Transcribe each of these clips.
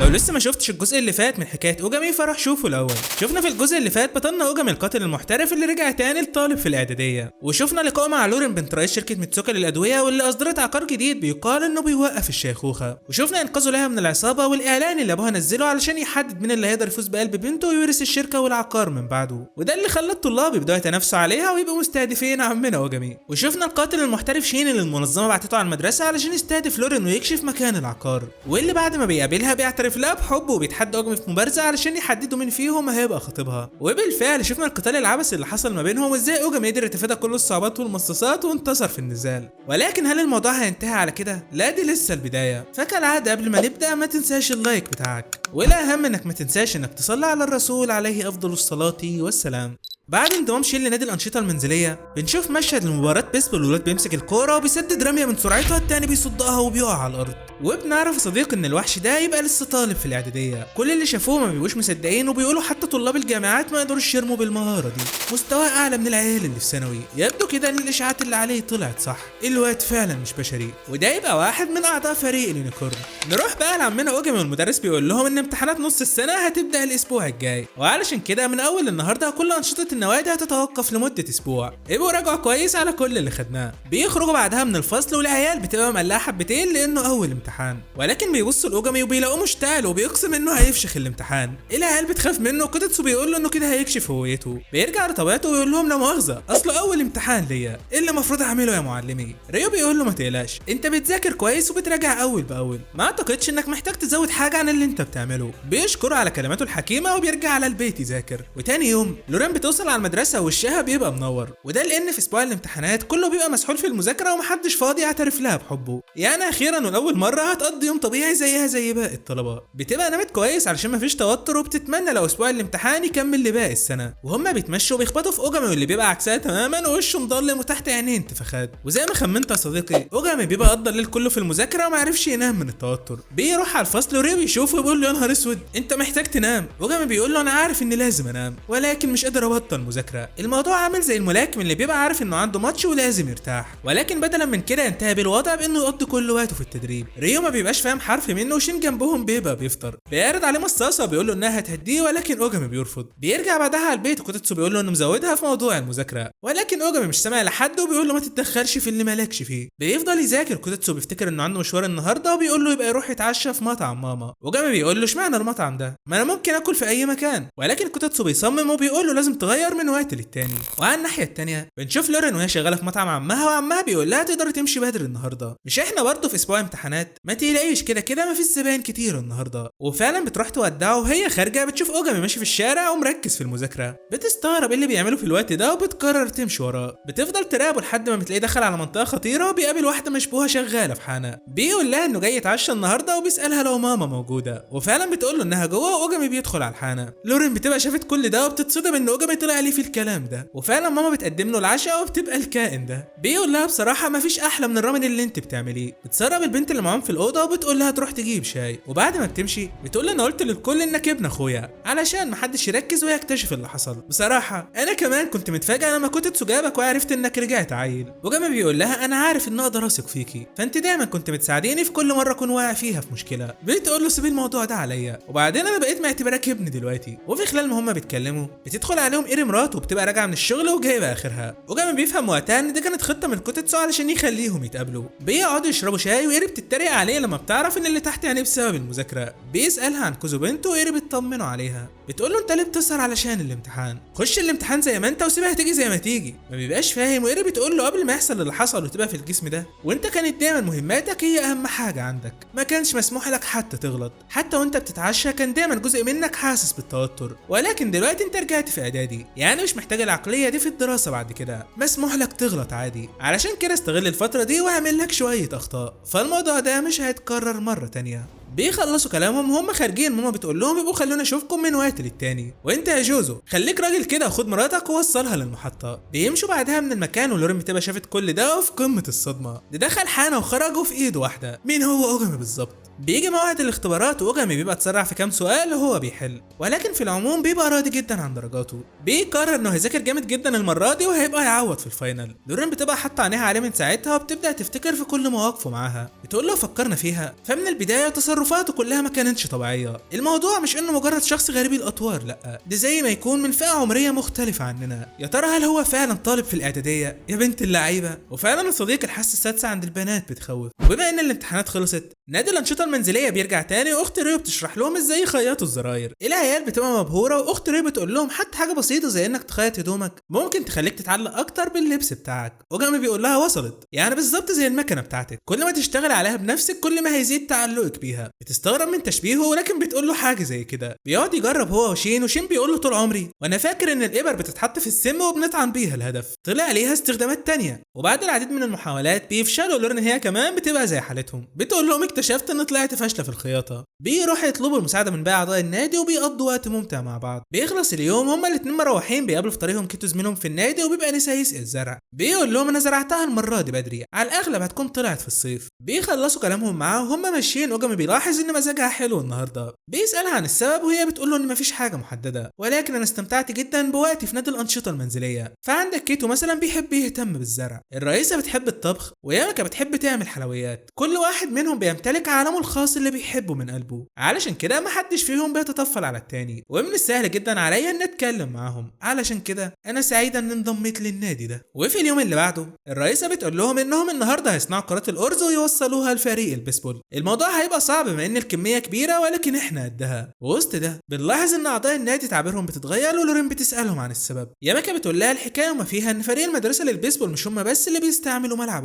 لو لسه ما شفتش الجزء اللي فات من حكايه اوجامي فراح شوفه الاول. شفنا في الجزء اللي فات بطلنا اوجامي القاتل المحترف اللي رجع تاني لطالب في الاعداديه، وشفنا لقاء مع لورين بنت رئيس شركه ميتسوكا للادويه واللي اصدرت عقار جديد بيقال انه بيوقف الشيخوخه، وشفنا انقاذه لها من العصابه والاعلان اللي ابوها نزله علشان يحدد مين اللي هيقدر يفوز بقلب بنته ويورث الشركه والعقار من بعده، وده اللي خلى الطلاب يبداوا يتنافسوا عليها ويبقوا مستهدفين عمنا اوجامي. وشفنا القاتل المحترف شين اللي المنظمه بعتته على المدرسه علشان يستهدف لورين ويكشف مكان العقار، واللي بعد ما بيقابلها بيعترف لها بحبه وبيتحدى اوجامي في مبارزه علشان يحددوا مين فيهم هيبقى خطيبها. وبالفعل شفنا القتال العبثي اللي حصل ما بينهم وازاي اوجامي قدر يتفادى كل الصعوبات والمصاصات وانتصر في النزال. ولكن هل الموضوع هينتهي على كده؟ لا، دي لسه البدايه. فكالعاده قبل ما نبدا ما تنساش اللايك بتاعك، والاهم انك ما تنساش انك تصلي على الرسول عليه افضل الصلاه والسلام. بعد انضمام شين لنادي الانشطه المنزليه بنشوف مشهد لمباراه بيسبول، الولاد بيمسك الكوره وبيسدد رميه من سرعتها، التاني بيصدها وبيقع على الارض، وبنعرف صديق ان الوحش ده يبقى لسه طالب في الاعداديه. كل اللي شافوه ما بيبقوش مصدقين وبيقولوا حتى طلاب الجامعات ما يقدروش يرموا بالمهاره دي، مستواه اعلى من العيال اللي في ثانوي. يبدو كده ان الاشاعات اللي عليه طلعت صح، الواد فعلا مش بشري، وده يبقى واحد من اعضاء فريق اليونيكورن. نروح بقى لعمنا اوجامي والمدرس بيقول لهم ان امتحانات نص السنه هتبدا الاسبوع الجاي، وعلشان كده من اول النهارده كل انشطه النوادي هتتوقف لمده اسبوع، ابقوا راجعوا كويس على كل اللي خدناه. بيخرجوا بعدها من الفصل والعيال بتبقى مقلقه حبتين لانه اول امتحان، ولكن بيبصوا لاوجامي وبيلاقوه مشتعل وبيقسم انه هيفشخ الامتحان. العيال بتخاف منه وكوتاتسو بيقول له انه كده هيكشف هويته. بيرجع لطبيعته ويقول لهم لا مؤاخذه، اصله اول امتحان ليا، ايه اللي المفروض اعمله يا معلمي؟ ريو بيقول له ما تقلقش، انت بتذاكر كويس وبتراجع اول باول، ما اعتقدش انك محتاج تزود حاجه عن اللي انت بتعمله. بيشكره على كلماته الحكيمه وبيرجع على البيت يذاكر. وتاني يوم لورين بتوصل على المدرسه ووشها بيبقى منور، وده لان في اسبوع الامتحانات كله بيبقى مسحول في المذاكره ومحدش فاضي يعترف لها بحبه، يعني اخيرا ولاول مره هتقضي يوم طبيعي زيها زي باقي الطلبه. بتبقى نامت كويس علشان مفيش توتر، وبتتمنى لو اسبوع الامتحان يكمل لباقي السنه. وهم بيتمشوا بيخبطوا في اوجامي واللي بيبقى عكسها تماما ووشه مضلم وتحت عينيه انتفاخات، وزي ما خمنت يا صديقي اوجامي بيبقى قضى الليل كله في المذاكره وما عرفش ينام من التوتر. بيروح على الفصل وريو يشوفه ويقول له يا نهار اسود انت محتاج تنام. اوجامي بيقول له انا عارف اني لازم انام ولكن مش قادر ابطل مذاكره. الموضوع عامل زي الملاكم اللي بيبقى عارف انه عنده ماتش ولازم يرتاح، ولكن بدلا من كده ينتهي بالوضع بانه يقضي كل وقته في التدريب. ريو ما بيبقاش فاهم حرف منه وشين جنبهم بيبقى بيفطر، بيعرض عليه مصاصه بيقول له انها هتهديه ولكن اوجامي بيرفض. بيرجع بعدها على البيت وكوتاتسو بيقول له انه مزودها في موضوع المذاكره، ولكن اوجامي مش سامع لحد وبيقول له ما تتدخلش في اللي مالكش فيه. بيفضل يذاكر. كوتاتسو بيفتكر انه عنده مشوار النهارده وبيقول له يبقى يروح يتعشى في مطعم ماما. اوجامي بيقول له اشمعنى المطعم ده؟ ما انا ممكن اكل في اي مكان، ولكن كوتاتسو بيصمم وبيقول له لازم تغير من وقت للتاني. وعلى الناحيه التانيه بنشوف لورين وهي شغاله في مطعم عمها، وعمها بيقول لها تقدر تمشي بدري النهارده، مش احنا برضه في اسبوع امتحانات؟ ما تقلقيش كده كده ما فيش زباين كتير النهارده. وفعلا بتروح تودعه وهي خارجه بتشوف اوجامي ماشي في الشارع ومركز في المذاكره، بتستغرب ايه اللي بيعمله في الوقت ده وبتقرر تمشي وراه. بتفضل تراقبه لحد ما بتلاقيه دخل على منطقه خطيره وبيقابل واحده مشبوهه شغاله في حانه. بيقول لها انه جاي يتعشى النهارده وبيسالها لو ماما موجوده، وفعلا بتقول له انها جوه. واوجامي بيدخل على الحانه. لورين بتبقى شافت كل ده وبتتصدم ان اوجامي طلع ليه في الكلام ده، وفعلا ماما بتقدم له العشاء وبتبقى الكائن ده. بيقول لها بصراحه مفيش احلى من الرامن اللي انت بتعمليه. بتسرب البنت اللي معاهم في الاوضه وبتقول لها تروح تجيب شاي، وبعد ما بتمشي بتقول انا قلت للكل انك ابن اخويا علشان محدش يركز ويكتشف اللي حصل. بصراحه انا كمان كنت متفاجئ لما كوتاتسو جابك وعرفت انك رجعت عيل. وجامي بيقول لها انا عارف ان اقدر اثق فيكي، فانت دايما كنت بتساعديني في كل مره اكون واقع فيها في مشكله. بتقول له سيب الموضوع ده عليا، وبعدين انا بقيت معتبراك ابني دلوقتي. وفي خلال ما هما بيتكلموا بتدخل عليهم ايري مراته وبتبقى راجعه من الشغل وجايبه اخرها. وجامي بيفهم وقتها ان دي كانت خطه من كوتاتسو علشان يخليهم يتقابلوا. بيقعدوا يشربوا شاي وايري بتتريق عليه لما بتعرف ان اللي تحت يعني بسبب المذاكره. بيسالها عن كوزو بنته وايري بتطمنه عليها. بتقول له انت ليه بتسهر علشان الامتحان؟ خش الامتحان زي ما انت وسيبها تيجي زي ما تيجي. ما بيبقاش فاهم. وايري بتقول له قبل ما يحصل اللي حصل وتبقى في الجسم ده وانت كانت دايما مهماتك هي اهم حاجه عندك، ما كانش مسموح لك حتى تغلط. حتى وانت بتتعشى كان دايما جزء منك حاسس بالتوتر، ولكن دلوقتي انت رجعت في اعدادي، يعني مش محتاج العقليه دي في الدراسه بعد كده. مسموح لك تغلط عادي، علشان كده استغل الفتره دي واعمل لك شويه اخطاء، فالموضوع ده مش هيتكرر مره تانية. بيخلصوا كلامهم وهم خارجين. ماما بتقول لهم يبقوا خلونا اشوفكم من وقت للتاني، وانت يا جوزو خليك راجل كده وخد مراتك ووصلها للمحطه. بيمشوا بعدها من المكان ولورين بتبقى شافت كل ده وفي قمه الصدمه. ده دخل حانه وخرجوا في ايد واحده. مين هو اوجامي بالظبط؟ بيجي موعد الاختبارات واوجامي بيبقى اتسرع في كام سؤال وهو بيحل، ولكن في العموم بيبقى راضي جدا عن درجاته. بيقرر انه هيذاكر جامد جدا المره دي وهيبقى يعوض في الفاينل. لورين بتبقى حاطه عينيها عليه من ساعتها وبتبدا تفتكر في كل مواقفه معاها، بتقول له فكرنا فيها. فمن البدايه تصرفاته كلها ما كانتش طبيعيه. الموضوع مش انه مجرد شخص غريب الاطوار، لا، دي زي ما يكون من فئه عمريه مختلفه عننا. يا ترى هل هو فعلا طالب في الاعداديه يا بنت اللعيبه؟ وفعلا الصديق الحاسه السادسه عند البنات بتخوف. وبما ان الامتحانات خلصت، نادي الانشطه المنزليه بيرجع تاني واخت ريو بتشرح لهم ازاي يخيطوا الزراير. العيال بتبقى مبهوره واخت ريو بتقول لهم حتى حاجه بسيطه زي انك تخيط هدومك ممكن تخليك تتعلق اكتر باللبس بتاعك. اوجامي بيقول لها وصلت، يعني بالظبط زي المكنه بتاعتك، كل ما تشتغل عليها بنفسك كل ما هيزيد تعلقك بيها. بتستغرب من تشبيهه ولكن بتقول له حاجه زي كده. بيقعد يجرب هو وشين بيقول له طول عمري وانا فاكر ان الابر بتتحط في السم وبنطعن بيها الهدف، طلع ليها استخدامات تانية. وبعد العديد من المحاولات بيفشلوا. لورين هي كمان بتبقى زي حالتهم، بتقول لهم اكتشفت ان طلعت فاشله في الخياطه. بيروح يطلبوا المساعده من باقي اعضاء النادي وبيقضوا وقت ممتع مع بعض. بيخلص اليوم هما الاتنين مروحين، بيقابلوا في طريقهم كيتو زميلهم في النادي وبيبقى لسه يسقي الزرع. بيقول لهم انا زرعتها المره دي بدري، على الاغلب هتكون طلعت في الصيف. بيخلصوا كلامهم معاه وهم ماشيين. اوجامي بيلاحظ ان مزاجها حلو النهارده. بيسالها عن السبب وهي بتقول له ان مفيش حاجه محدده، ولكن انا استمتعت جدا بوقتي في نادي الانشطه المنزليه. فعندك كيتو مثلا بيحب يهتم بالزرع، الرئيسه بتحب الطبخ، وياماكا بتحب تعمل حلويات. كل واحد منهم بيمتلك عالمه الخاص اللي بيحبه من قلبه، علشان كده محدش فيهم بيتطفل على التاني. ومن السهل جدا عليا ان اتكلم معاهم، علشان كده انا سعيده ان انضميت للنادي ده. وفي اليوم اللي بعده الرئيسه بتقول لهم انهم النهارده هيصنعوا كرات الارز ويوصلوها لفريق البيسبول. الموضوع هيبقى صعب بما ان الكميه كبيره، ولكن احنا قدها. ووسط ده بنلاحظ ان اعضاء النادي تعابيرهم بتتغير ولورين بتسالهم عن السبب. ياماكا بتقول لها الحكايه وما فيها ان فريق المدرسه للبيسبول مش هم بس اللي بيستعملوا ملعب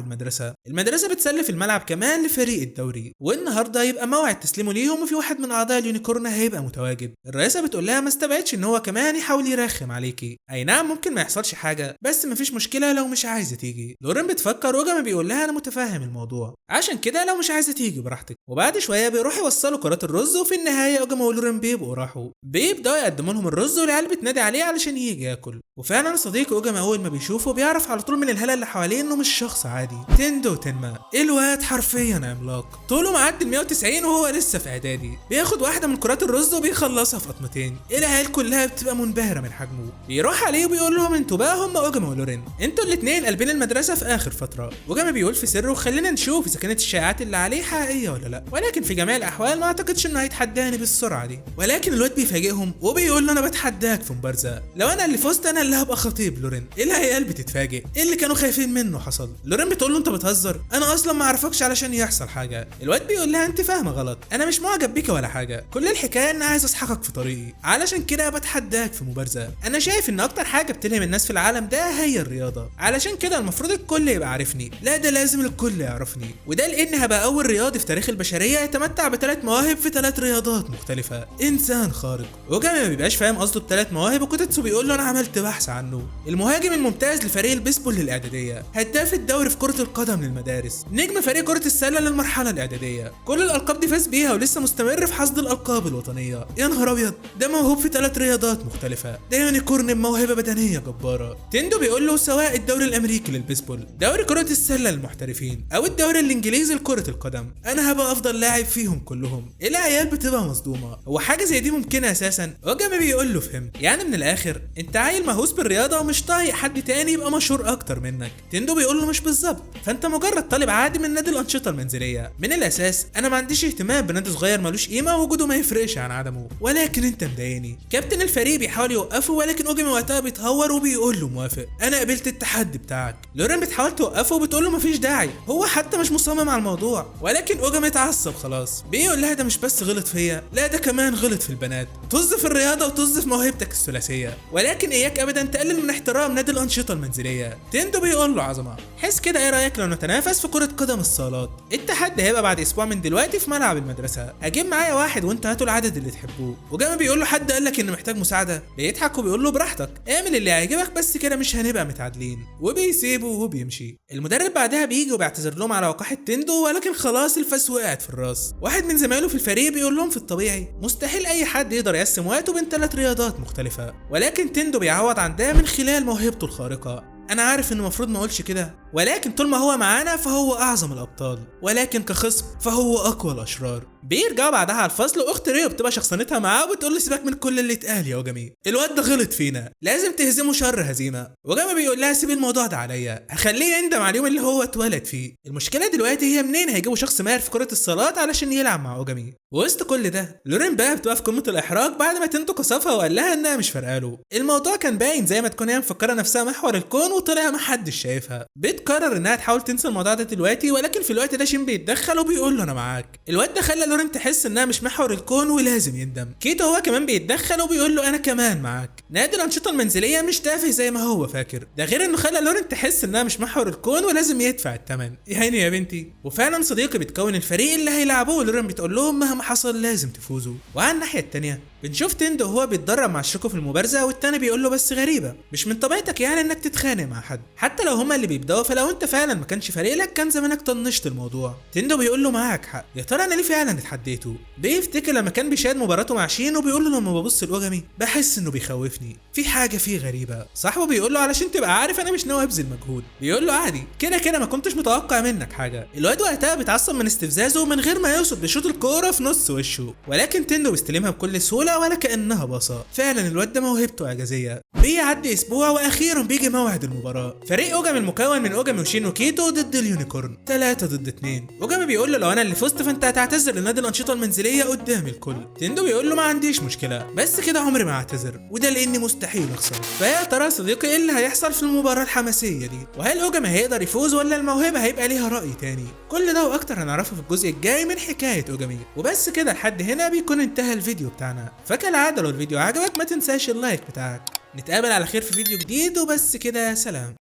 المدرسه بتسلف الملعب كمان لفريق الدوري، والنهارده يبقى موعد تسليمه ليهم وفي واحد من اعضاء اليونيكورن هيبقى متواجد. الرئيسه بتقول لها ما استبعدش ان هو كمان يحاول يرخم عليكي. اي نعم ممكن ما يحصلش حاجه، بس مفيش مشكله لو مش عايزه تيجي. لورين بتفكر واوجامي بيقول لها انا متفاهم الموضوع، عشان كده لو مش عايزه تيجي براحتك. وبعد شويه بيروحوا يوصلوا كرات الرز، وفي النهايه اوجامي ولورين بيبقوا راحوا. بيبداوا يقدموا لهم الرز والعيال بتنادي عليه علشان يجي ياكل. وفعلا صديق اوجامي اول ما بيشوفه بيعرف على طول من الهاله اللي حواليه انه مش شخص عادي. تندو تنما الواد حرفيا عملاق، طوله معدي ال 190 وهو لسه في اعدادي. بياخد واحده من كرات الرز وبيخلصها في قطمتين. العيال كلها بتبقى منبهره من حجمه. بيروح عليه وبيقول لهم انتوا بقى هم اوجامي ولورين، انتوا الاثنين قلبين المدرسه في اخر فتره. اوجامي بيقول في سر وخلينا نشوف اذا كانت الشائعات اللي عليه حقيقيه ولا لا، ولكن في جميع الاحوال ما اعتقدش انه هيتحداني بالسرعه دي. ولكن الواد بيفاجئهم وبيقول له انا بتحداك في مبارزه، لو انا اللي فزت انا اللي هبقى خطيب لورين. العيال بتتفاجئ، اللي كانوا خايفين منه حصل. لورين بتقول له انت بتهزر، انا اصلا ما اعرفكش علشان يحصل حاجه. الواد بيقول لها انت فاهمه غلط، انا مش معجب بيك ولا حاجه، كل الحكايه ان عايز اسحقك في طريقي، علشان كده بتحداك في مبارزه. انا شايف ان اكتر حاجه بتلهم الناس في العالم ده هي الرياضه، علشان كده المفروض الكل يبقى عارفني. لا ده لازم الكل يعرفني، وده لان هبقى اول رياضي في تاريخ البشريه يتمتع ب3 مواهب في 3 رياضات مختلفه. انسان خارق. اوجامي ما بيبقاش فاهم قصده ب3 مواهب، وكوتاتسو بيقول له انا عملت بحث عنه. المهاجم الممتاز لفريق البيسبول للاعداديه، هداف الدوري في كره القدم للمدارس، نجم فريق كره السله للمرحله الاعداديه. كل الالقاب دي فاز بيها ولسه مستمر في حصد الالقاب الوطنيه. يا نهار ابيض، ده موهوب في 3 رياضات مختلفه، ده يونيكورن بموهبه بدنيه جباره. تندو بيقول له سواء الدوري الامريكي للبيسبول، دوري كره السله للمحترفين، او الدوري الانجليزي لكره القدم، انا هبقى افضل لاعب فيهم كلهم. العيال بتبقى مصدومه، هو حاجه زي دي ممكنه اساسا؟ اوجامي بيقول له فهمت، يعني من الاخر انت عيل مهووس بالرياضه ومش طايق حد تاني يبقى مشهور اكتر منك. تندو بيقول له مش بالظبط، فانت مجرد طالب عادي من نادي الانشطه المنزليه. من الاساس انا ما عنديش اهتمام بنادي صغير ملوش قيمه ووجوده ما يفرقش عن عدمه، ولكن انت مضايقني. كابتن الفريق بيحاول يوقفه، ولكن اوجامي وقتها بيتهور وبيقول له موافق، انا قبلت التحدي بتاعك. لورين بتحاول توقفه وبتقول له مفيش داعي، هو حتى مش مصمم على الموضوع، ولكن اوجامي اتعصب خلاص. بيقول لها ده مش بس غلط فيا، لا ده كمان غلط في البنات، طز في الرياضه وطز في موهبتك الثلاثيه، ولكن اياك ابدا تقلل من احترام نادي الانشطه المنزليه. تندو بيقول له عظمه، حس كده ايه رايك لو نتنافس في كره قدم الصالات؟ التحدي هيبقى بعد اسبوع من دلوقتي في ملعب المدرسه، اجيب معايا واحد وانت هاتوا العدد اللي تحبوه. وجامي بيقول له حد قال لك ان محتاج مساعده؟ بيضحك وبيقول له براحتك، اعمل اللي هيعجبك بس كده مش هنبقى متعادلين، وبيسيبه وبيمشي. المدرب بعدها بيجي وبيعتذر لهم على وقاحه تندو، ولكن خلاص الفاس وقعت في الراس. واحد من زمايله في الفريق بيقول لهم في الطبيعي مستحيل اي حد يقدر يقسم وقته بين 3 رياضات مختلفه، ولكن تندو بيعوض عن ده من خلال موهبته الخارقه. انا عارف ان المفروض ما اقولش كده، ولكن طول ما هو معانا فهو اعظم الابطال، ولكن كخصم فهو اقوى الاشرار. بيرجعوا بعدها على الفصل، واخت ريو بتبقى شخصنتها معاه وبتقول له سيبك من كل اللي اتقال يا اوجامي، الواد ده غلط فينا، لازم تهزمه شر هزيمه. اوجامي بيقول لها سيب الموضوع ده عليا، هخليه يندم على اليوم اللي هو اتولد فيه. المشكله دلوقتي هي منين هيجيبوا شخص ماهر في كره الصالات علشان يلعب مع اوجامي. وسط كل ده لورين بقى بتبقى في قمه الاحراج بعد ما تندو قصفها وقال لها انها مش فارقاله. الموضوع كان باين زي ما تكون هي مفكره نفسها محور الكون وطلع محدش شايفها. بتقرر انها تحاول تنسى الموضوع ده دلوقتي، ولكن في الوقت ده شين بيتدخل وبيقول له انا معاك. الواد ده خلى لورين تحس انها مش محور الكون ولازم يندم. كيتو هو كمان بيتدخل وبيقول له انا كمان معاك. نادي الانشطه المنزليه مش تافه زي ما هو فاكر، ده غير انه خلى لورين تحس انها مش محور الكون ولازم يدفع الثمن. يعني يا بنتي. وفعلا صديقي بتكون الفريق اللي هيلعبوه، ولورين بتقول لهم مهما حصل لازم تفوزوا. وعلى الناحيه الثانيه بنشوف تندو وهو بيتدرب مع شوكو في المبارزه، والتاني بيقول له بس غريبه، مش من طبيعتك يعني انك تتخانق مع حد حتى لو هما اللي بيبداوا، فلو انت فعلا ما كانش فارق لك كان زمانك طنشت الموضوع. تندو بيقول له معاك حق، يا ترى انا ليه فعلا اتحديته. بيفتكر لما كان بيشاهد مباراته مع شين وبيقول له لما ببص لاوجامي بحس انه بيخوفني، في حاجه فيه غريبه. صاحبه بيقول له علشان تبقى عارف انا مش ناوي ابذل مجهود. بيقول له عادي كده كده ما كنتش متوقع منك حاجه. الواد وقتها بيتعصب من استفزازه من غير ما يقصد بيشوط الكوره في نص وشه، ولكن تندو بيستلمها بكل سهوله ولا كانها باصه. فعلا الواد ده موهبته اعجازيه. بيعدي اسبوع واخيرا بيجي موعد المباراه. فريق اوجامي المكون من اوجامي وشين وكيتو ضد اليونيكورن 3 ضد 2. اوجامي بيقول له لو انا اللي فزت فانت هتعتذر لنادي الانشطه المنزليه قدام الكل. تندو بيقول له ما عنديش مشكله، بس كده عمري ما اعتذر، وده لاني مستحيل اخسر. فيا ترى صديقي ايه اللي هيحصل في المباراه الحماسيه دي؟ وهل اوجامي هيقدر يفوز ولا الموهبه هيبقى ليها راي تاني؟ كل ده واكتر هنعرفه في الجزء الجاي من حكايه اوجامي. وبس كده لحد هنا بيكون انتهى الفيديو بتاعنا. فكالعاده لو الفيديو عجبك ما تنساش اللايك بتاعك. نتقابل على خير في فيديو جديد، وبس كده سلام.